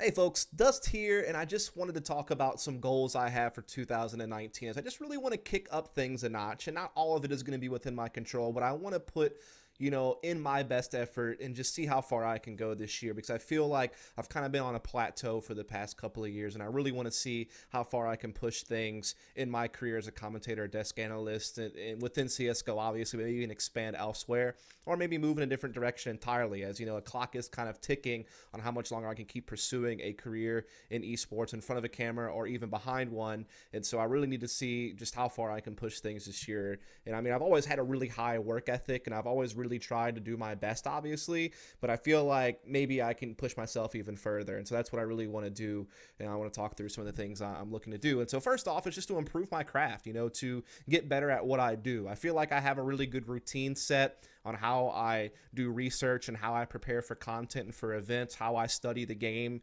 Hey folks, Dust here, and I just wanted to talk about some goals I have for 2019. As I just really want to kick up things a notch, and not all of it is going to be within my control, but I want to put in my best effort and just see how far I can go this year because I feel like I've kind of been on a plateau for the past couple of years and I really want to see how far I can push things in my career as a commentator, a desk analyst, and within CSGO, obviously, maybe even expand elsewhere or maybe move in a different direction entirely as, a clock is kind of ticking on how much longer I can keep pursuing a career in esports in front of a camera or even behind one. And so I really need to see just how far I can push things this year. And I mean, I've always had a really high work ethic and I've always really tried to do my best, obviously, but I feel like maybe I can push myself even further. And so that's what I really want to do. And I want to talk through some of the things I'm looking to do. And so first off, it's just to improve my craft, to get better at what I do. I feel like I have a really good routine set on how I do research and how I prepare for content and for events, how I study the game,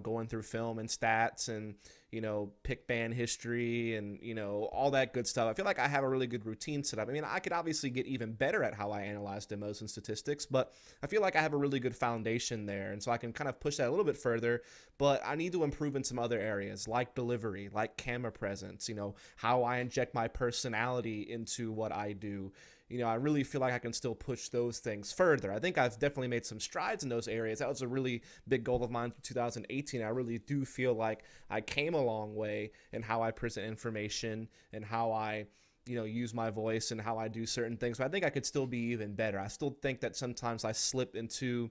going through film and stats and, pick ban history and, all that good stuff. I feel like I have a really good routine set up. I mean, I could obviously get even better at how I analyze demos and statistics, but I feel like I have a really good foundation there. And so I can kind of push that a little bit further, but I need to improve in some other areas like delivery, like camera presence, how I inject my personality into what I do. I really feel like I can still push those things further. I think I've definitely made some strides in those areas. That was a really big goal of mine for 2018. I really do feel like I came a long way in how I present information and how I use my voice and how I do certain things. But I think I could still be even better. I still think that sometimes I slip into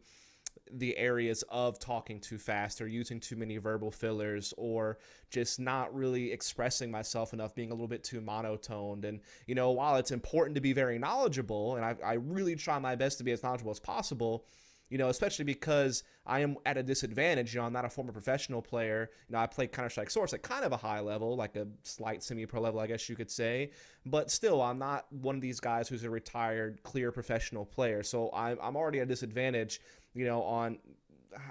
the areas of talking too fast or using too many verbal fillers or just not really expressing myself enough, being a little bit too monotoned. And, while it's important to be very knowledgeable, and I really try my best to be as knowledgeable as possible, especially because I am at a disadvantage. I'm not a former professional player. I played Counter-Strike Source at kind of a high level, like a slight semi-pro level, I guess you could say. But still, I'm not one of these guys who's a retired, clear professional player. So I'm already at a disadvantage, on,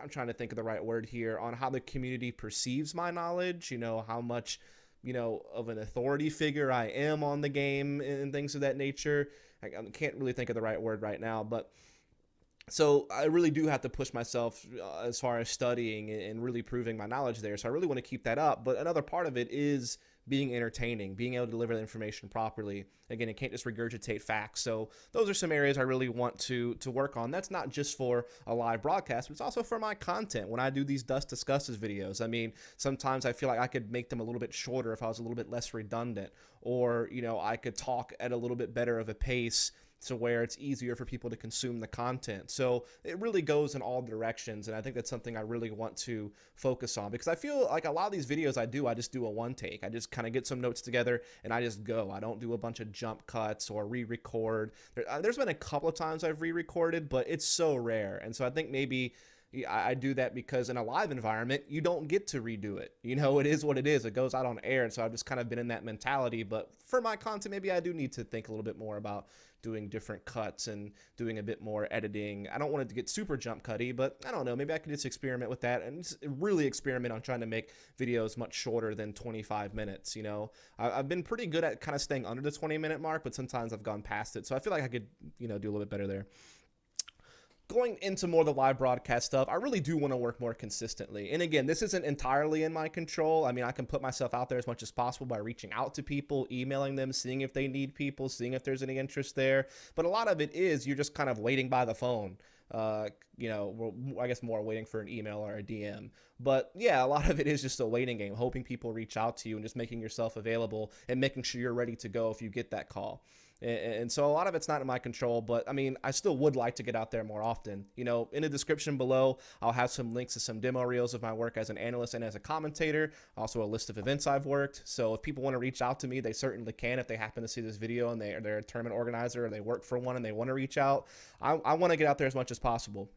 I'm trying to think of the right word here, on how the community perceives my knowledge, how much, of an authority figure I am on the game and things of that nature. I can't really think of the right word right now, but so I really do have to push myself as far as studying and really proving my knowledge there. So I really want to keep that up. But another part of it is being entertaining, being able to deliver the information properly. Again, it can't just regurgitate facts. So those are some areas I really want to work on. That's not just for a live broadcast, but it's also for my content. When I do these Dust Discusses videos, I mean, sometimes I feel like I could make them a little bit shorter if I was a little bit less redundant, or, I could talk at a little bit better of a pace to where it's easier for people to consume the content. So it really goes in all directions, and I think that's something I really want to focus on because I feel like a lot of these videos I just do a one take. I just kind of get some notes together and I just go. I don't do a bunch of jump cuts or re-record. There's been a couple of times I've re-recorded, but it's so rare. And so I think maybe I do that because in a live environment, you don't get to redo it. It is what it is. It goes out on air. And so I've just kind of been in that mentality. But for my content, maybe I do need to think a little bit more about doing different cuts and doing a bit more editing. I don't want it to get super jump cutty, but I don't know. Maybe I could just experiment with that and just really experiment on trying to make videos much shorter than 25 minutes. I've been pretty good at kind of staying under the 20-minute mark, but sometimes I've gone past it. So I feel like I could, do a little bit better there. Going into more of the live broadcast stuff, I really do want to work more consistently. And again, this isn't entirely in my control. I mean, I can put myself out there as much as possible by reaching out to people, emailing them, seeing if they need people, seeing if there's any interest there. But a lot of it is you're just kind of waiting by the phone. I guess more waiting for an email or a DM. But yeah, a lot of it is just a waiting game, hoping people reach out to you and just making yourself available and making sure you're ready to go if you get that call. And so a lot of it's not in my control, but I mean, I still would like to get out there more often. In the description below, I'll have some links to some demo reels of my work as an analyst and as a commentator, also a list of events I've worked. So if people want to reach out to me, they certainly can. If they happen to see this video and they're a tournament organizer or they work for one and they want to reach out, I want to get out there as much as possible.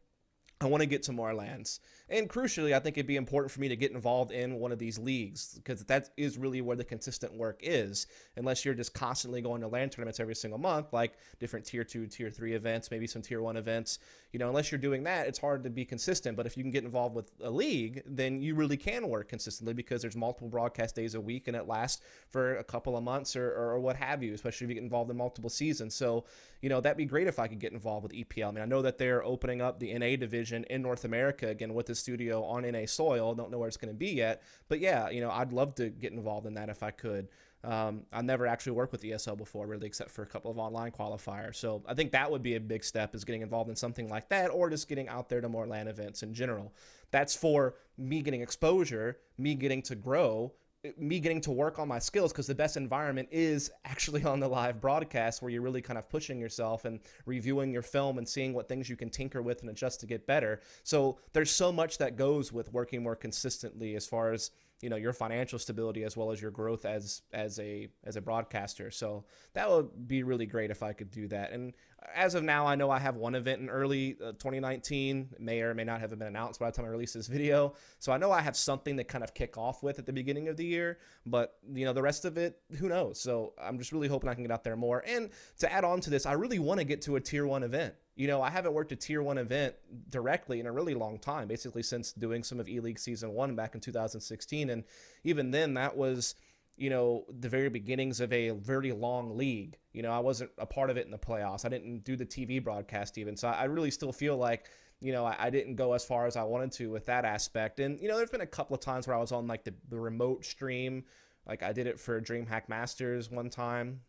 I want to get to more lands. And crucially, I think it'd be important for me to get involved in one of these leagues because that is really where the consistent work is. Unless you're just constantly going to LAN tournaments every single month, like different tier 2, tier 3 events, maybe some tier 1 events, unless you're doing that, it's hard to be consistent. But if you can get involved with a league, then you really can work consistently because there's multiple broadcast days a week and it lasts for a couple of months or what have you, especially if you get involved in multiple seasons. So, that'd be great if I could get involved with EPL. I mean, I know that they're opening up the NA division in North America again with this studio on NA soil. Don't know where it's going to be yet, but yeah, I'd love to get involved in that if I could. I've never actually worked with ESL before, really, except for a couple of online qualifiers. So I think that would be a big step, is getting involved in something like that, or just getting out there to more LAN events in general. That's for me getting exposure, me getting to grow, me getting to work on my skills, because the best environment is actually on the live broadcast, where you're really kind of pushing yourself and reviewing your film and seeing what things you can tinker with and adjust to get better. So there's so much that goes with working more consistently, as far as your financial stability, as well as your growth as a broadcaster. So that would be really great if I could do that. And as of now, I know I have one event in early 2019, may or may not have been announced by the time I release this video. So I know I have something to kind of kick off with at the beginning of the year, but the rest of it, who knows? So I'm just really hoping I can get out there more. And to add on to this, I really want to get to a tier 1 event. I haven't worked a tier 1 event directly in a really long time, basically since doing some of E-League Season 1 back in 2016. And even then, that was, the very beginnings of a very long league. I wasn't a part of it in the playoffs. I didn't do the TV broadcast even. So I really still feel like, I didn't go as far as I wanted to with that aspect. And, there's been a couple of times where I was on like the remote stream. Like I did it for DreamHack Masters one time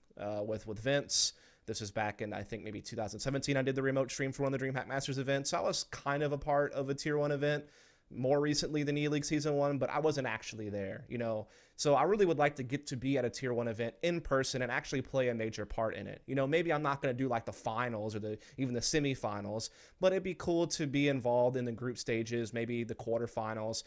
with Vince. This was back in, I think, maybe 2017. I did the remote stream for one of the DreamHack Masters events. So I was kind of a part of a tier 1 event more recently than E-League Season 1, but I wasn't actually there, So I really would like to get to be at a tier 1 event in person and actually play a major part in it. Maybe I'm not going to do like the finals or even the semifinals, but it'd be cool to be involved in the group stages, maybe the quarterfinals.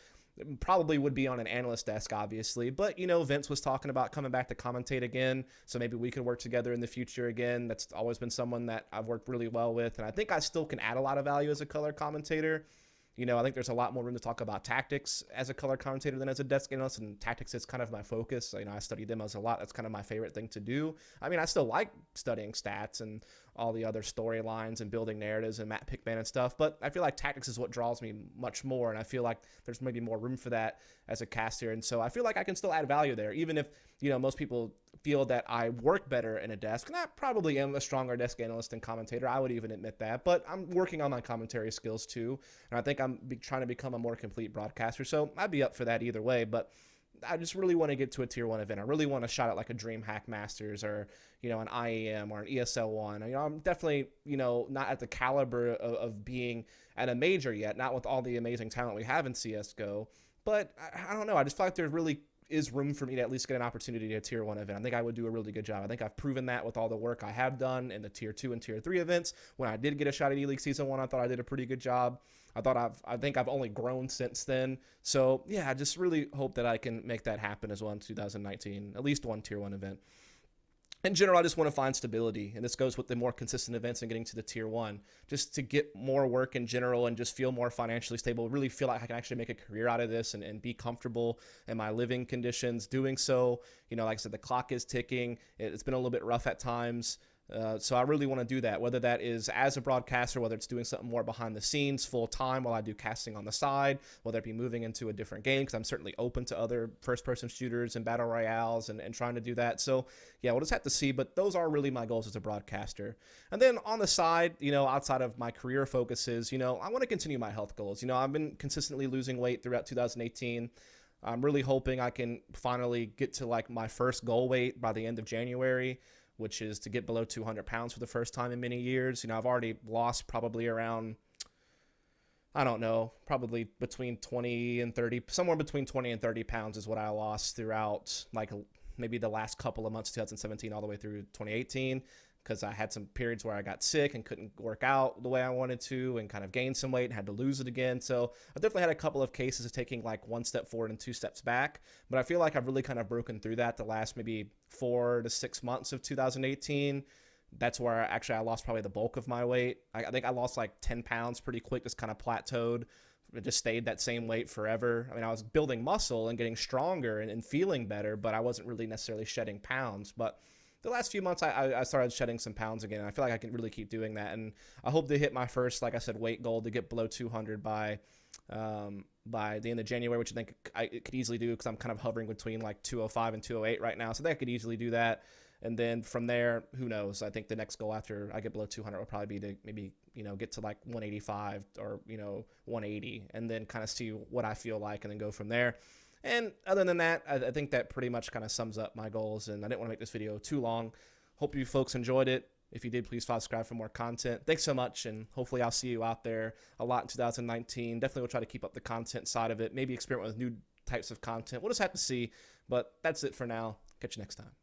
Probably would be on an analyst desk, obviously, but Vince was talking about coming back to commentate again, so maybe we could work together in the future again. That's always been someone that I've worked really well with, and I think I still can add a lot of value as a color commentator. I think there's a lot more room to talk about tactics as a color commentator than as a desk analyst, and tactics is kind of my focus. I study demos a lot. That's kind of my favorite thing to do. I mean, I still like studying stats and all the other storylines and building narratives and map pickman and stuff, but I feel like tactics is what draws me much more, and I feel like there's maybe more room for that as a caster, and so I feel like I can still add value there, even if most people feel that I work better in a desk, and I probably am a stronger desk analyst and commentator. I would even admit that, but I'm working on my commentary skills too, and I think I'm trying to become a more complete broadcaster, so I'd be up for that either way. But I just really want to get to a tier 1 event. I really want to shot at like a DreamHack Masters or, an IEM or an ESL 1. I'm definitely, not at the caliber of being at a major yet, not with all the amazing talent we have in CSGO. But I don't know. I just feel like there really is room for me to at least get an opportunity to a tier 1 event. I think I would do a really good job. I think I've proven that with all the work I have done in the tier 2 and tier 3 events. When I did get a shot at E-League Season 1, I thought I did a pretty good job. I think I've only grown since then. So yeah, I just really hope that I can make that happen as well in 2019, at least one tier 1 event. In general, I just want to find stability, and this goes with the more consistent events and getting to the tier 1, just to get more work in general and just feel more financially stable, really feel like I can actually make a career out of this and be comfortable in my living conditions doing so. Like I said, the clock is ticking. It's been a little bit rough at times. So I really want to do that, whether that is as a broadcaster, whether it's doing something more behind the scenes full time while I do casting on the side, whether it be moving into a different game, because I'm certainly open to other first-person shooters and battle royales and trying to do that. So yeah, we'll just have to see, but those are really my goals as a broadcaster. And then on the side, outside of my career focuses, I want to continue my health goals. I've been consistently losing weight throughout 2018. I'm really hoping I can finally get to like my first goal weight by the end of January, which is to get below 200 pounds for the first time in many years. I've already lost probably around, I don't know, probably between 20 and 30, somewhere between 20 and 30 pounds is what I lost throughout like maybe the last couple of months, 2017 all the way through 2018, because I had some periods where I got sick and couldn't work out the way I wanted to and kind of gained some weight and had to lose it again. So I definitely had a couple of cases of taking like 1 step forward and 2 steps back, but I feel like I've really kind of broken through that the last maybe 4 to 6 months of 2018. That's where I lost probably the bulk of my weight. I think I lost like 10 pounds pretty quick, just kind of plateaued. It just stayed that same weight forever. I mean, I was building muscle and getting stronger and feeling better, but I wasn't really necessarily shedding pounds. But the last few months, I started shedding some pounds again. I feel like I can really keep doing that, and I hope to hit my first, like I said, weight goal to get below 200 by the end of January, which I think I could easily do because I'm kind of hovering between like 205 and 208 right now. So I think I could easily do that. And then from there, who knows? I think the next goal after I get below 200 will probably be to maybe, get to like 185 or, 180, and then kind of see what I feel like and then go from there. And other than that, I think that pretty much kind of sums up my goals. And I didn't want to make this video too long. Hope you folks enjoyed it. If you did, please subscribe for more content. Thanks so much, and hopefully I'll see you out there a lot in 2019. Definitely will try to keep up the content side of it, maybe experiment with new types of content. We'll just have to see, but that's it for now. Catch you next time.